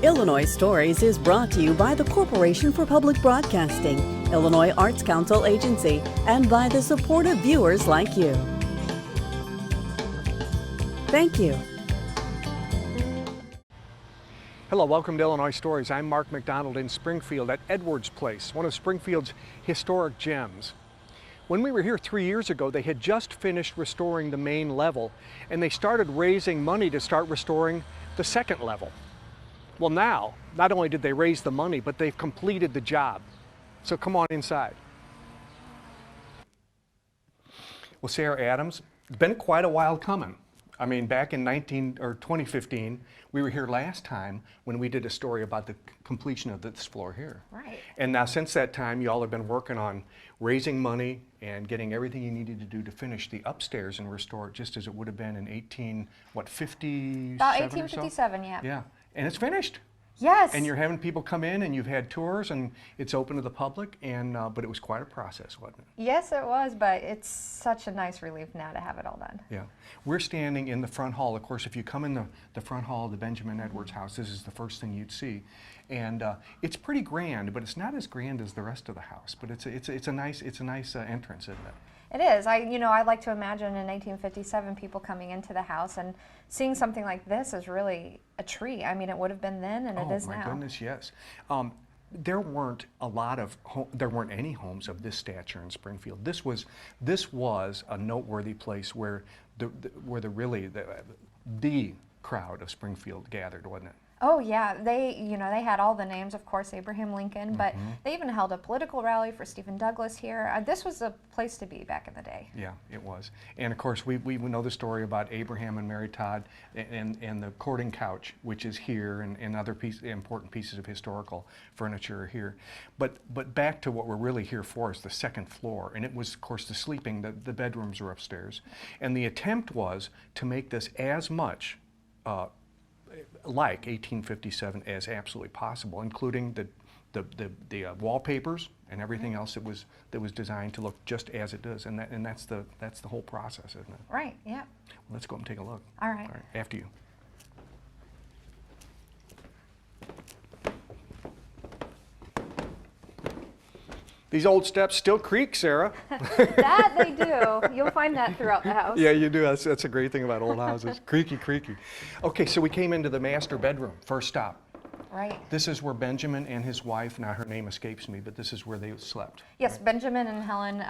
Illinois Stories is brought to you by the Corporation for Public Broadcasting, Illinois Arts Council Agency, and by the supportive viewers like you. Thank you. Hello, welcome to Illinois Stories. I'm Mark McDonald in Springfield at Edwards Place, one of Springfield's historic gems. When we were here 3 years ago, they had just finished restoring the main level, and they started raising money to start restoring the second level. Well, now, not only did they raise the money, but they've completed the job. So come on inside. Well, Sarah Adams, it's been quite a while coming. I mean, back in 2015, we were here last time when we did a story about the completion of this floor here. Right. And now since that time, you all have been working on raising money and getting everything you needed to do to finish the upstairs and restore it just as it would have been in 1857 About or 1857, so? yeah. Yeah, and it's finished. Yes. And you're having people come in, and you've had tours, and it's open to the public, and but it was quite a process, wasn't it? Yes, it was, but it's such a nice relief now to have it all done. Yeah. We're standing in the front hall. Of course, if you come in the front hall of the Benjamin Edwards house, this is the first thing you'd see. And it's pretty grand, but it's not as grand as the rest of the house. But it's a nice entrance, isn't it? It is. I like to imagine in 1857 people coming into the house and seeing something like this is really a treat. I mean, it would have been then, and it is now. Oh my goodness, yes. There weren't any homes of this stature in Springfield. This was a noteworthy place where the crowd of Springfield gathered, wasn't it? Oh yeah, they had all the names, of course, Abraham Lincoln, but they even held a political rally for Stephen Douglas here. This was a place to be back in the day. Yeah, it was. And of course, we know the story about Abraham and Mary Todd and the courting couch, which is here, and other important pieces of historical furniture are here. But back to what we're really here for is the second floor, and it was, of course, the bedrooms were upstairs. And the attempt was to make this as much like 1857 as absolutely possible, including the wallpapers and everything else that was designed to look just as it does, and that's the whole process, isn't it? Right. Yeah. Well, let's go up and take a look. All right. All right. After you. These old steps still creak, Sarah. That they do. You'll find that throughout the house. Yeah, you do. That's a great thing about old houses. Creaky, creaky. Okay, so we came into the master bedroom, first stop. Right. This is where Benjamin and his wife, now her name escapes me, but this is where they slept. Yes, right? Benjamin and Helen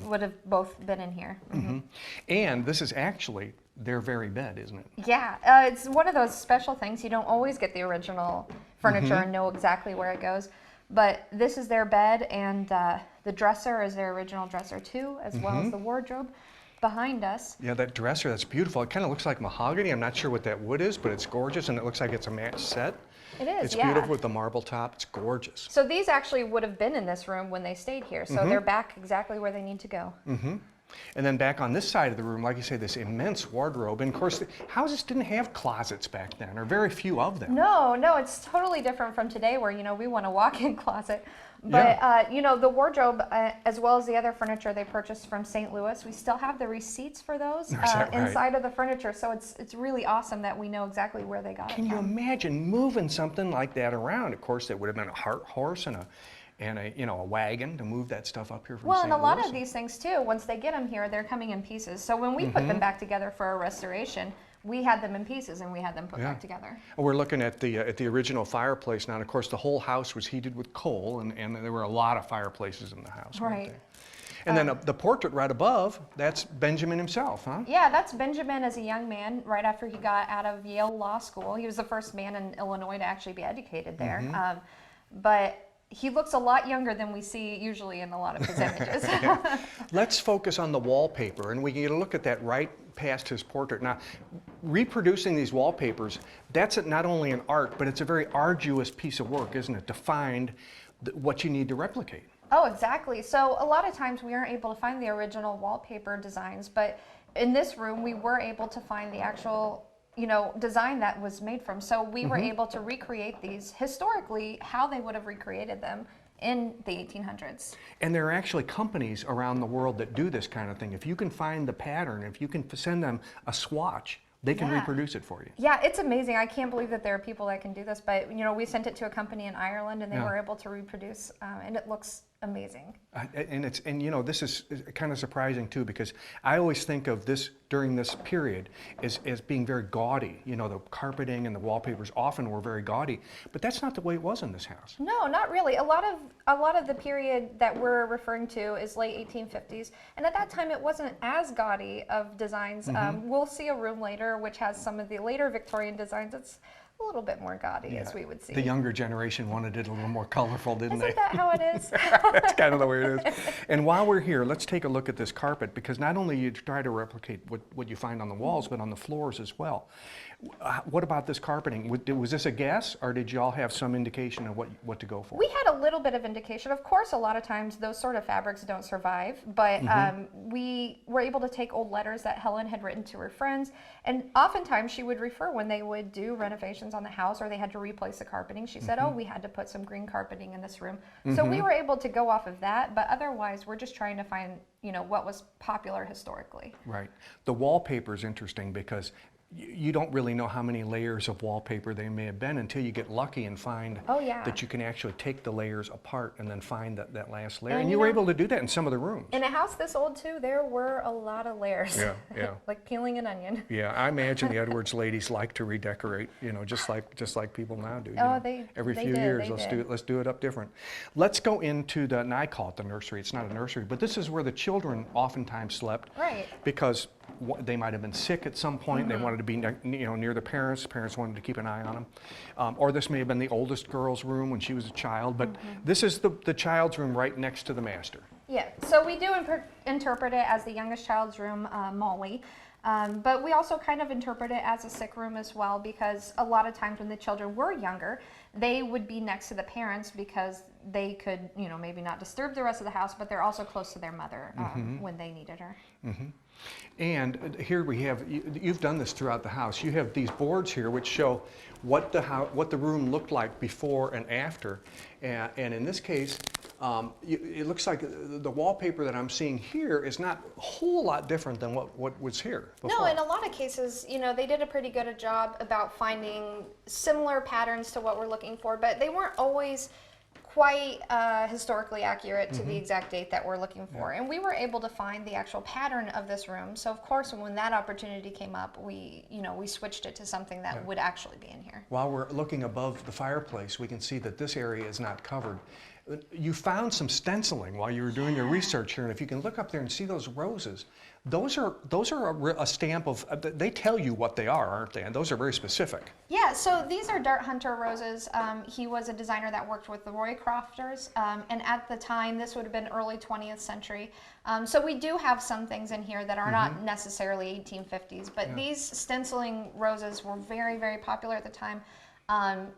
would have both been in here. Mm-hmm. And this is actually their very bed, isn't it? Yeah, it's one of those special things. You don't always get the original furniture and know exactly where it goes. But this is their bed, and the dresser is their original dresser too, as well as the wardrobe behind us. Yeah, that dresser, that's beautiful. It kind of looks like mahogany. I'm not sure what that wood is, but it's gorgeous, and it looks like it's a matched set. It is, It's yeah. beautiful with the marble top. It's gorgeous. So these actually would have been in this room when they stayed here, so they're back exactly where they need to go. And then back on this side of the room, like you say, this immense wardrobe. And of course, houses didn't have closets back then, or very few of them. No, it's totally different from today where, we want a walk-in closet. But, the wardrobe, as well as the other furniture they purchased from St. Louis, we still have the receipts for those inside of the furniture. So it's really awesome that we know exactly where they got it from. Can you imagine moving something like that around? Of course, there would have been a horse and a wagon to move that stuff up here from St. Louis. Well, and a lot of these things too, once they get them here, they're coming in pieces. So when we put them back together for a restoration, we had them in pieces and we had them put back together. We're looking at the original fireplace now, and of course the whole house was heated with coal, and there were a lot of fireplaces in the house. Right. And then the portrait right above, that's Benjamin himself, huh? Yeah, that's Benjamin as a young man right after he got out of Yale Law School. He was the first man in Illinois to actually be educated there. But he looks a lot younger than we see usually in a lot of his images. Let's focus on the wallpaper, and we can get a look at that right past his portrait. Now, reproducing these wallpapers, that's not only an art, but it's a very arduous piece of work, isn't it, to find what you need to replicate. Oh, exactly. So a lot of times we aren't able to find the original wallpaper designs, but in this room we were able to find the actual design that was made from. So we were able to recreate these historically, how they would have recreated them in the 1800s. And there are actually companies around the world that do this kind of thing. If you can find the pattern, if you can send them a swatch, They can reproduce it for you. Yeah, it's amazing. I can't believe that there are people that can do this, but we sent it to a company in Ireland and they were able to reproduce, and it looks amazing. And this is kind of surprising too, because I always think of this during this period as being very gaudy. The carpeting and the wallpapers often were very gaudy, but that's not the way it was in this house. No, not really. A lot of the period that we're referring to is late 1850s, and at that time it wasn't as gaudy of designs. We'll see a room later which has some of the later Victorian designs. It's a little bit more gaudy, as we would see. The younger generation wanted it a little more colorful, didn't they? Isn't that how it is? That's kind of the way it is. And while we're here, let's take a look at this carpet, because not only you try to replicate what you find on the walls, but on the floors as well. What about this carpeting? Was this a guess, or did you all have some indication of what to go for? We had a little bit of indication. Of course, a lot of times those sort of fabrics don't survive, but we were able to take old letters that Helen had written to her friends, and oftentimes she would refer when they would do renovations on the house or they had to replace the carpeting. She said, oh, we had to put some green carpeting in this room. So we were able to go off of that, but otherwise we're just trying to find, what was popular historically. Right. The wallpaper is interesting because you don't really know how many layers of wallpaper they may have been until you get lucky and find that you can actually take the layers apart and then find that last layer. And you were able to do that in some of the rooms. In a house this old too, there were a lot of layers. Yeah. Like peeling an onion. Yeah, I imagine the Edwards ladies like to redecorate, just like people now do. Every few years, let's do it up different. Let's go into and I call it the nursery. It's not a nursery, but this is where the children oftentimes slept. Right. Because they might have been sick at some point. They wanted to be near the parents. The parents wanted to keep an eye on them. Or this may have been the oldest girl's room when she was a child. But this is the child's room right next to the master. Yeah, so we do interpret it as the youngest child's room, Molly. But we also kind of interpret it as a sick room as well, because a lot of times when the children were younger, they would be next to the parents because they could, maybe not disturb the rest of the house, but they're also close to their mother when they needed her. And here we have, you've done this throughout the house. You have these boards here which show what the room looked like before and after. And in this case, it looks like the wallpaper that I'm seeing here is not a whole lot different than what was here before. No, in a lot of cases, they did a pretty good job about finding similar patterns to what we're looking for, but they weren't always quite historically accurate to the exact date that we're looking for. And we were able to find the actual pattern of this room. So of course, when that opportunity came up, we switched it to something that would actually be in here. While we're looking above the fireplace, we can see that this area is not covered. You found some stenciling while you were doing your research here, and if you can look up there and see those roses, those are a stamp of, they tell you what they are, aren't they? And those are very specific. Yeah, so these are Dart Hunter roses. He was a designer that worked with the Roycrofters, and at the time, this would have been early 20th century. So we do have some things in here that are not necessarily 1850s, but these stenciling roses were very, very popular at the time.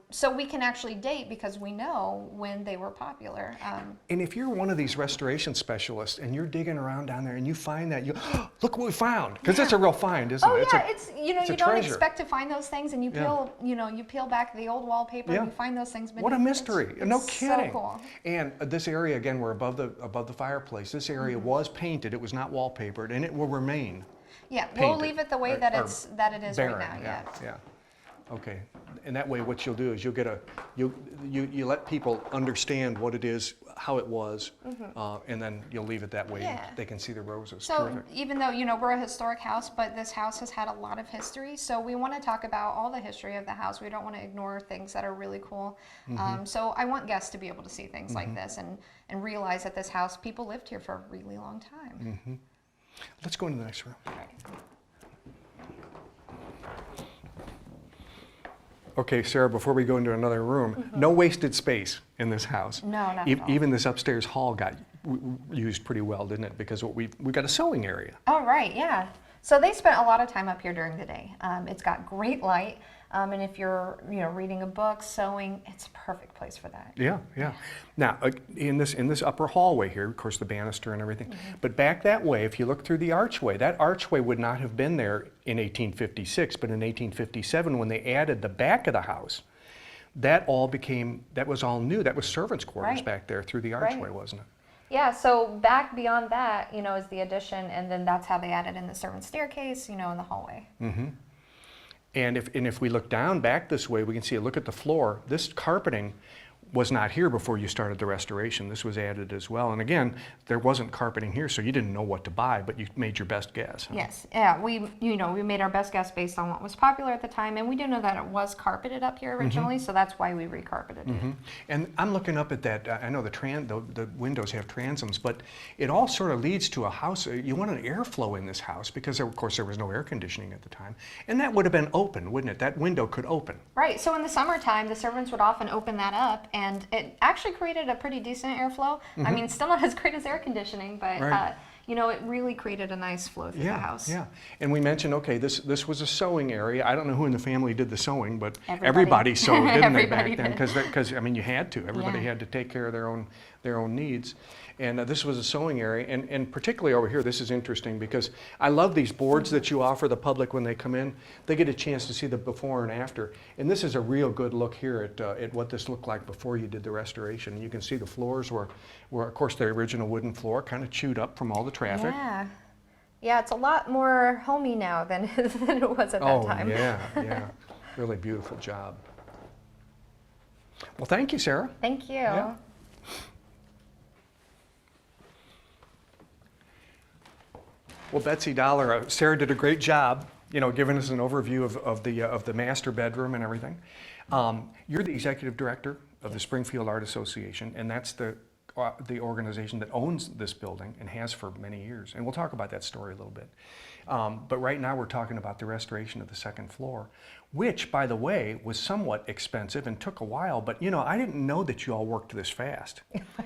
So we can actually date because we know when they were popular. And if you're one of these restoration specialists and you're digging around down there and you find that, look what we found, because it's a real find, isn't it? It's you don't expect to find those things, and you peel you peel back the old wallpaper and you find those things beneath. What a mystery! No kidding. So cool. And this area again, we're above the fireplace. This area was painted; it was not wallpapered, and it will remain. Yeah, painted, we'll leave it the way that it is barren, right now. Yeah. Okay, and that way what you'll do is you'll get you let people understand what it is, how it was, and then you'll leave it that way. Yeah. They can see the roses. So Terrific. even though we're a historic house, but this house has had a lot of history, so we want to talk about all the history of the house. We don't want to ignore things that are really cool. So I want guests to be able to see things like this and realize that this house, people lived here for a really long time. Let's go into the next room. All right. Okay, Sarah, before we go into another room, no wasted space in this house. No, not at all. Even this upstairs hall got used pretty well, didn't it? Because we got a sewing area. Oh, right, yeah. So they spent a lot of time up here during the day. It's got great light, and if you're reading a book, sewing, it's a perfect place for that. Yeah. Now, in this upper hallway here, of course, the banister and everything, but back that way, if you look through the archway, that archway would not have been there in 1856, but in 1857, when they added the back of the house, that was all new. That was servants' quarters back there through the archway, wasn't it? Yeah, so back beyond that, is the addition, and then that's how they added in the servants' staircase, in the hallway. And if we look down back this way, we can see, look at the floor. This carpeting was not here before you started the restoration. This was added as well. And again, there wasn't carpeting here, so you didn't know what to buy, but you made your best guess. Huh? Yes, yeah, we made our best guess based on what was popular at the time, and we did know that it was carpeted up here originally, so that's why we recarpeted it. And I'm looking up at that, I know the windows have transoms, but it all sort of leads to a house. You want an airflow in this house because of course there was no air conditioning at the time. And that would have been open, wouldn't it? That window could open. Right, so in the summertime, the servants would often open that up, and it actually created a pretty decent airflow. I mean, still not as great as air conditioning, but right. it really created a nice flow through the house. Yeah, and we mentioned, okay, this was a sewing area. I don't know who in the family did the sewing, but Everybody. everybody sewed, didn't they, back Everybody then? did. Because I mean, you had to. Everybody had to take care of their own needs. And this was a sewing area, and particularly over here, this is interesting because I love these boards that you offer the public when they come in. They get a chance to see the before and after. And this is a real good look here at what this looked like before you did the restoration. And you can see the floors were of course, the original wooden floor, kind of chewed up from all the traffic. Yeah, it's a lot more homey now than it was at that time. Yeah. Really beautiful job. Well, thank you, Sarah. Thank you. Yeah. Well, Betsy Dollar, Sarah did a great job, giving us an overview of the master bedroom and everything. You're the executive director of the Springfield Art Association, and that's the organization that owns this building and has for many years. And we'll talk about that story a little bit. But right now we're talking about the restoration of the second floor, which, by the way, was somewhat expensive and took a while. But I didn't know that you all worked this fast.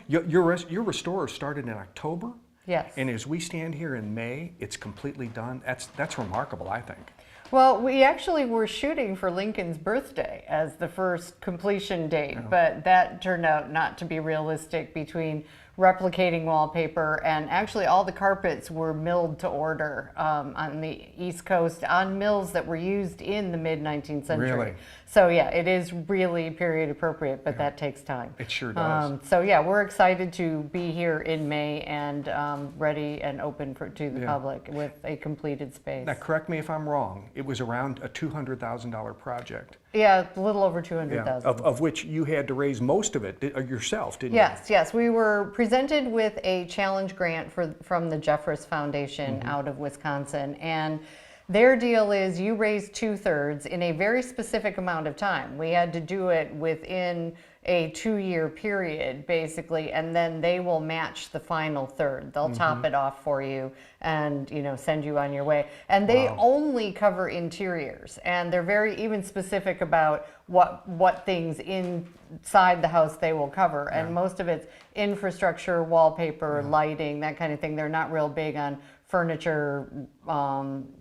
Your restorer started in October. Yes. And as we stand here in May, it's completely done. That's remarkable, I think. Well, we actually were shooting for Lincoln's birthday as the first completion date, but that turned out not to be realistic between replicating wallpaper, and actually all the carpets were milled to order on the East Coast on mills that were used in the mid-19th century. Really? So yeah, it is really period appropriate, but that takes time. It sure does. So yeah, we're excited to be here in May and ready and open to the public with a completed space. Now, correct me if I'm wrong. It was around a $200,000 project. Yeah, a little over 200,000. Of which you had to raise most of it yourself, didn't Yes, yes. We were presented with a challenge grant from the Jeffress Foundation out of Wisconsin, and their deal is you raise 2/3 in a very specific amount of time. We had to do it within a 2-year period, basically, and then they will match the final third. They'll top it off for you and send you on your way. And they only cover interiors, and they're very even specific about what things inside the house they will cover. And most of it's infrastructure, wallpaper, lighting, that kind of thing. They're not real big on furniture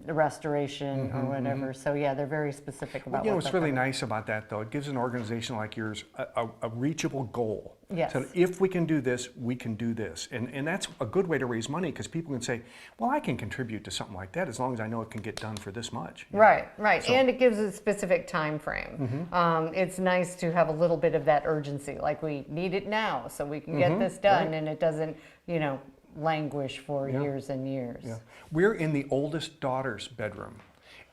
restoration or whatever. So yeah, they're very specific about what what's really nice about that, though, it gives an organization like yours a reachable goal. Yes. So if we can do this, we can do this. And that's a good way to raise money, because people can say, well, I can contribute to something like that as long as I know it can get done for this much. Right. So, and it gives a specific time frame. It's nice to have a little bit of that urgency, like we need it now so we can get this done, and it doesn't, languish for years and years. Yeah. We're in the oldest daughter's bedroom,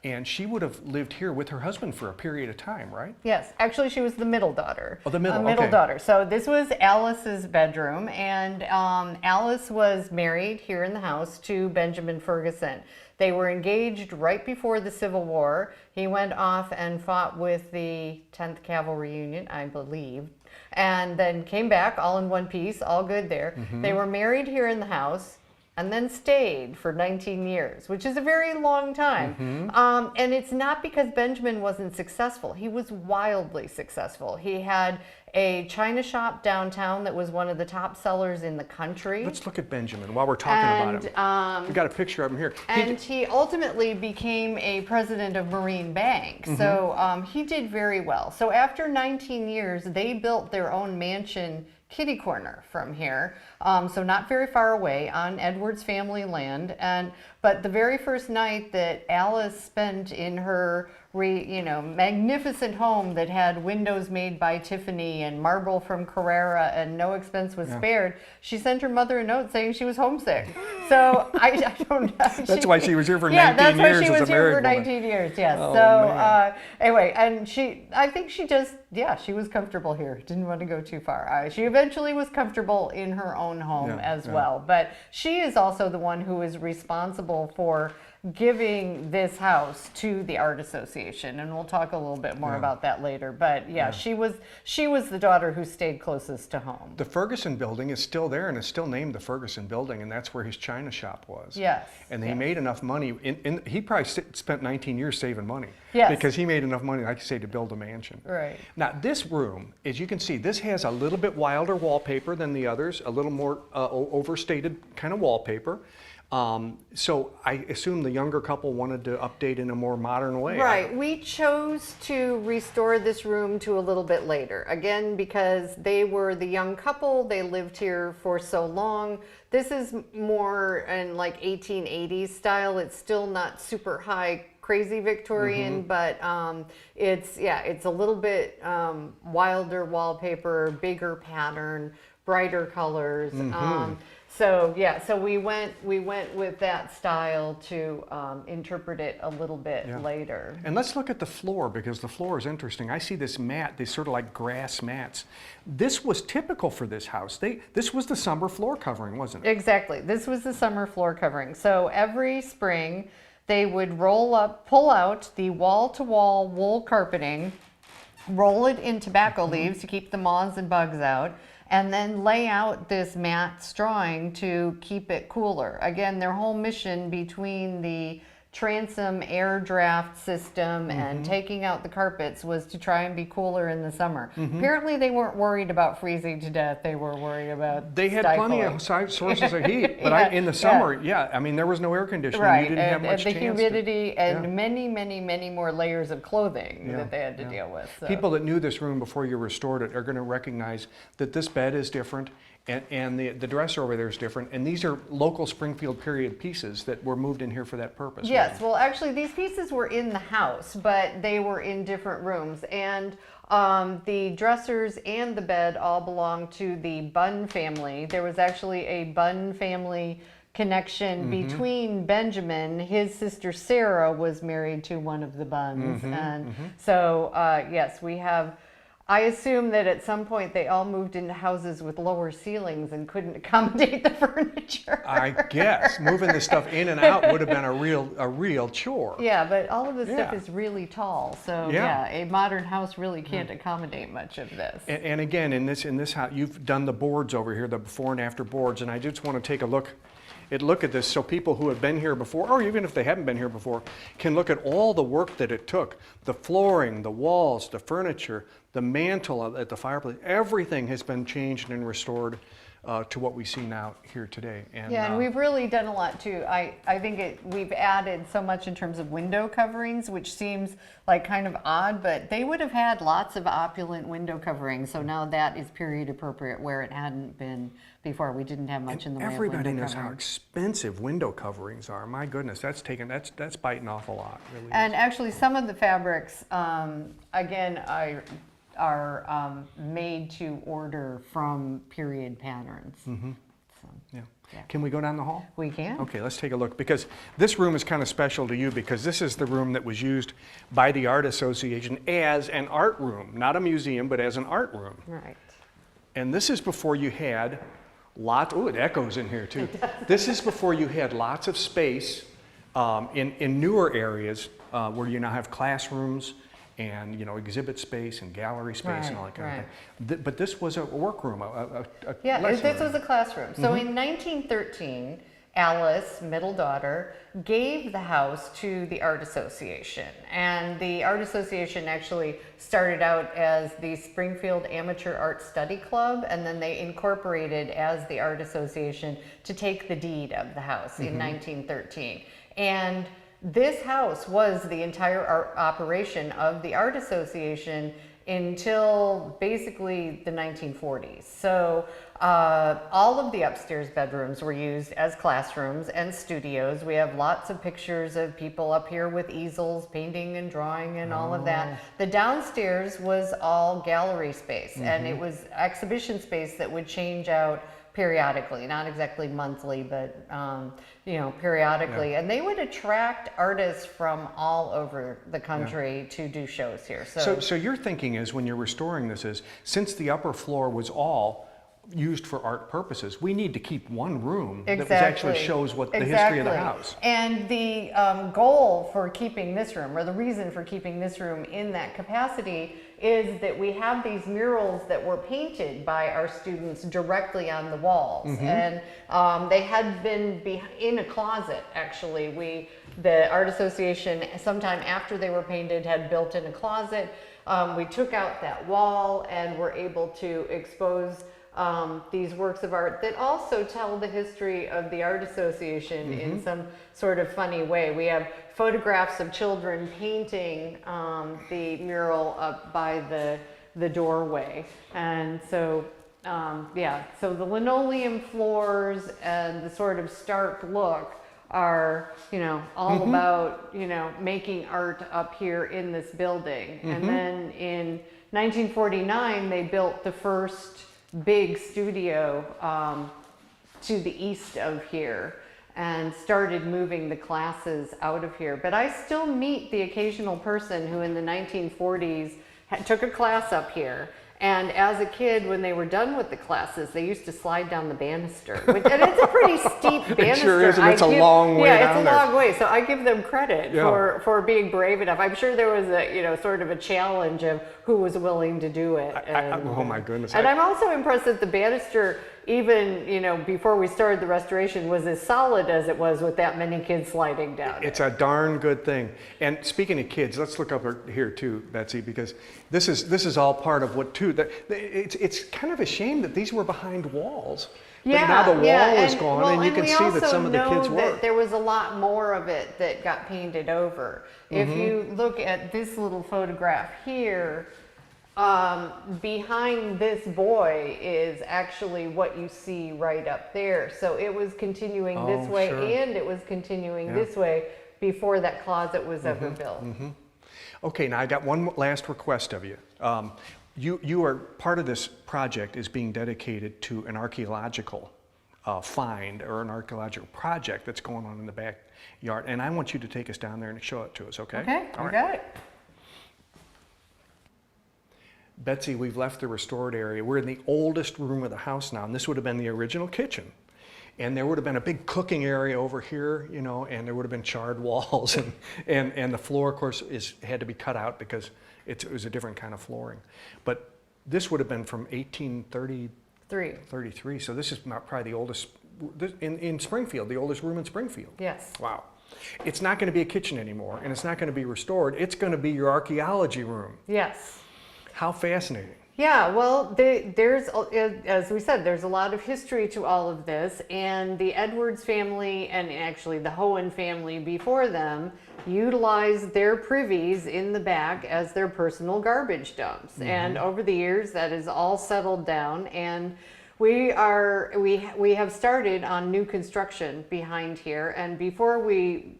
and she would have lived here with her husband for a period of time, right? Yes, actually she was the middle daughter. Oh, the middle, okay. daughter. So this was Alice's bedroom, and Alice was married here in the house to Benjamin Ferguson. They were engaged right before the Civil War. He went off and fought with the 10th Cavalry Union, I believe, and then came back all in one piece, all good there. They were married here in the house and then stayed for 19 years, which is a very long time. And it's not because Benjamin wasn't successful. He was wildly successful. He had a china shop downtown that was one of the top sellers in the country. Let's look at Benjamin while we're talking about him. We've got a picture of him here. And he ultimately became a president of Marine Bank. So he did very well. So after 19 years, they built their own mansion kitty corner from here, so not very far away on Edwards family land. But the very first night that Alice spent in her magnificent home that had windows made by Tiffany and marble from Carrara and no expense was spared, she sent her mother a note saying she was homesick. So I don't know. That's why she was here for 19 yeah, years that's why she as a was here married for woman. 19 years. Yes. Oh, So anyway, and I think she just, she was comfortable here. Didn't want to go too far. She eventually was comfortable in her own home as well. But she is also the one who is responsible for giving this house to the Art Association, and we'll talk a little bit more about that later. But she was the daughter who stayed closest to home. The Ferguson building is still there, and it's still named the Ferguson building, and that's where his china shop was. Yes. And he made enough money. He probably spent 19 years saving money. Yes. Because he made enough money, like you say, to build a mansion. Right. Now, this room, as you can see, this has a little bit wilder wallpaper than the others, a little more overstated kind of wallpaper. So I assume the younger couple wanted to update in a more modern way. Right. We chose to restore this room to a little bit later. Again, because they were the young couple, they lived here for so long. This is more in like 1880s style. It's still not super high, crazy Victorian, but it's a little bit wilder wallpaper, bigger pattern, brighter colors. So we went with that style to interpret it a little bit later. And let's look at the floor, because the floor is interesting. I see this mat, these sort of like grass mats. This was typical for this house. This was the summer floor covering, wasn't it? Exactly. This was the summer floor covering. So every spring they would pull out the wall-to-wall wool carpeting, roll it in tobacco leaves to keep the moths and bugs out, and then lay out this mat strawing to keep it cooler. Again, their whole mission between the transom air draft system and taking out the carpets was to try and be cooler in the summer. Apparently they weren't worried about freezing to death. They were worried about They had stifling. plenty of sources of heat, but in the summer, I mean, there was no air conditioning. Right, You didn't have much and the chance humidity and many more layers of clothing that they had to deal with. So. People that knew this room before you restored it are going to recognize that this bed is different, and the dresser over there is different, and these are local Springfield period pieces that were moved in here for that purpose. Yes, well actually these pieces were in the house, but they were in different rooms, and the dressers and the bed all belong to the Bunn family. There was actually a Bunn family connection between Benjamin. His sister Sarah was married to one of the Bunns, and so yes, we have. I assume that at some point they all moved into houses with lower ceilings and couldn't accommodate the furniture. I guess moving this stuff in and out would have been a real chore. Yeah, but all of this stuff is really tall, so a modern house really can't accommodate much of this. And again, in this house, you've done the boards over here, the before and after boards, and I just want to take a look at this so people who have been here before, or even if they haven't been here before, can look at all the work that it took. The flooring, the walls, the furniture, the mantle at the fireplace, everything has been changed and restored to what we see now here today. And we've really done a lot too. I think we've added so much in terms of window coverings, which seems like kind of odd, but they would have had lots of opulent window coverings. So now that is period appropriate where it hadn't been before. We didn't have much in the way of window everybody knows how covering. expensive window coverings are. My goodness, that's biting off a lot. Really. And actually some of the fabrics, again, are made to order from period patterns. So, Yeah. Can we go down the hall? we can. Okay, let's take a look, because this room is kind of special to you, because this is the room that was used by the Art Association as an art room, not a museum, but as an art room. Right. And this is before you had it echoes in here too. This is before you had lots of space in newer areas where you now have classrooms and exhibit space and gallery space and all that kind of thing. But this was a workroom, a lesson this room. was a classroom. So in 1913, Alice, middle daughter, gave the house to the Art Association. And the Art Association actually started out as the Springfield Amateur Art Study Club, and then they incorporated as the Art Association to take the deed of the house in 1913. And this house was the entire art operation of the Art Association until basically the 1940s. So all of the upstairs bedrooms were used as classrooms and studios. We have lots of pictures of people up here with easels, painting and drawing and all of that. The downstairs was all gallery space, and it was exhibition space that would change out periodically, not exactly monthly, but you know, periodically. And they would attract artists from all over the country to do shows here. So your thinking is, when you're restoring this, is since the upper floor was all used for art purposes, we need to keep one room that actually shows what the history of the house. And the goal for keeping this room, or the reason for keeping this room in that capacity, is that we have these murals that were painted by our students directly on the walls. And they had been in a closet, actually. The Art Association, sometime after they were painted, had built in a closet. We took out that wall and were able to expose these works of art that also tell the history of the Art Association in some sort of funny way. We have photographs of children painting the mural up by the doorway. And so, yeah, so the linoleum floors and the sort of stark look are, you know, all about, you know, making art up here in this building. And then in 1949, they built the first big studio to the east of here and started moving the classes out of here. But I still meet the occasional person who in the 1940s took a class up here, and as a kid, when they were done with the classes, they used to slide down the banister. And it's a pretty steep banister. It sure is, and it's a long way down there. Yeah, it's a long way. So I give them credit for being brave enough. I'm sure there was a, you know, sort of a challenge of who was willing to do it. Oh my goodness. And I'm also impressed that the banister, even, you know, before we started the restoration, was as solid as it was with that many kids sliding down. It's a darn good thing. And speaking of kids, let's look up here too, Betsy, because this is all part of what too. It's kind of a shame that these were behind walls. But now the wall is gone, and you can see that some of the kids were. That there was a lot more of it that got painted over. If you look at this little photograph here, behind this boy is actually what you see right up there. So it was continuing this way, and it was continuing this way before that closet was ever built. Okay, now I got one last request of you. You are part of this project is being dedicated to an archaeological find or an archaeological project that's going on in the backyard, and I want you to take us down there and show it to us. Okay? Okay, All you right. got it. Betsy, we've left the restored area. We're in the oldest room of the house now, and this would have been the original kitchen. And there would have been a big cooking area over here, you know, and there would have been charred walls, and the floor, of course, had to be cut out because it was a different kind of flooring. But this would have been from 1833. So this is probably the oldest, in Springfield, the oldest room in Springfield. Yes. Wow. It's not going to be a kitchen anymore, and it's not going to be restored. It's going to be your archaeology room. Yes. How fascinating. Yeah, well, there's, as we said, there's a lot of history to all of this, and the Edwards family, and actually the Hohen family before them, utilized their privies in the back as their personal garbage dumps. And over the years, that has all settled down, and we have started on new construction behind here, and before we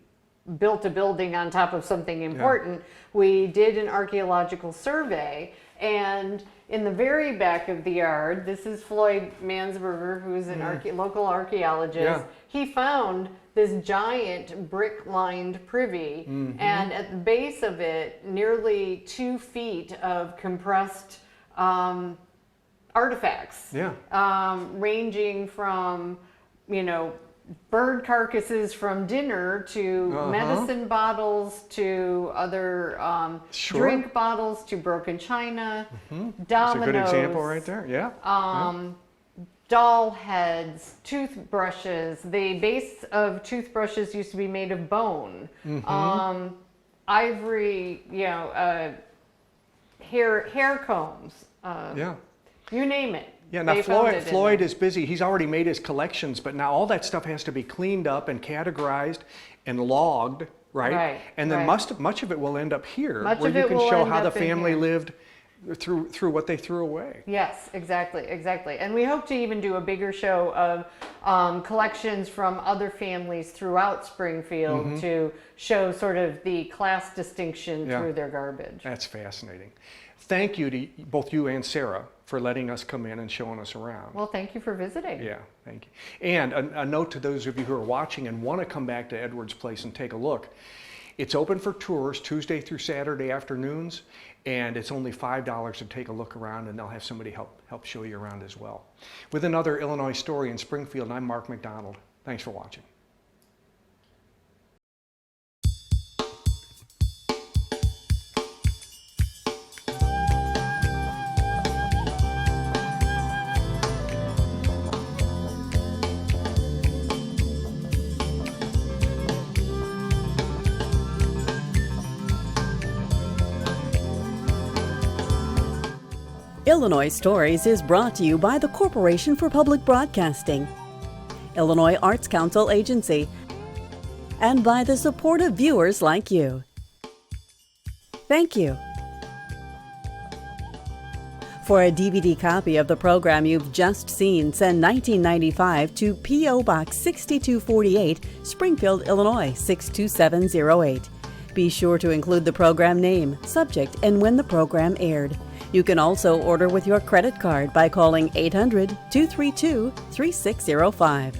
built a building on top of something important, we did an archaeological survey. And in the very back of the yard, this is Floyd Mansberger, who's an local archaeologist. He found this giant brick-lined privy, and at the base of it, nearly 2 feet of compressed artifacts, ranging from, you know, bird carcasses from dinner to medicine bottles to other drink bottles to broken china, dominoes. That's a good example right there, doll heads, toothbrushes. The base of toothbrushes used to be made of bone. Ivory, you know, hair combs, you name it. Yeah, now Floyd is busy. He's already made his collections, but now all that stuff has to be cleaned up and categorized and logged, right? And then much of it will end up here, where you can show how the family lived through what they threw away. Yes, exactly. And we hope to even do a bigger show of collections from other families throughout Springfield to show sort of the class distinction through their garbage. That's fascinating. Thank you to both you and Sarah for letting us come in and showing us around. Well, thank you for visiting. Yeah, thank you. And a note to those of you who are watching and want to come back to Edwards Place and take a look. It's open for tours Tuesday through Saturday afternoons, and it's only $5 to take a look around, and they'll have somebody help show you around as well. With another Illinois story in Springfield, I'm Mark McDonald. Thanks for watching. Illinois Stories is brought to you by the Corporation for Public Broadcasting, Illinois Arts Council Agency, and by the support of viewers like you. Thank you. For a DVD copy of the program you've just seen, send $19.95 to P.O. Box 6248, Springfield, Illinois 62708. Be sure to include the program name, subject, and when the program aired. You can also order with your credit card by calling 800-232-3605.